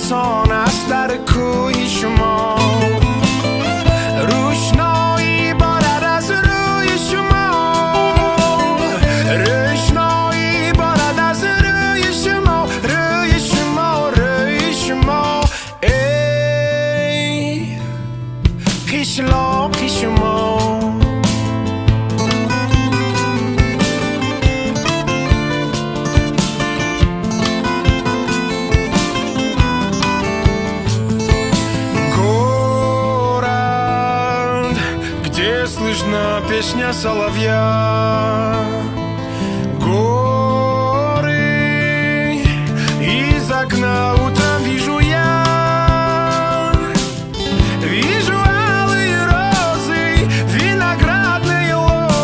сон از در کوی شما روشنایی بارد از روی شما روشنایی بارد از روی شما روی شما روی شما ای خیشلاقی شما Слышна песня соловья.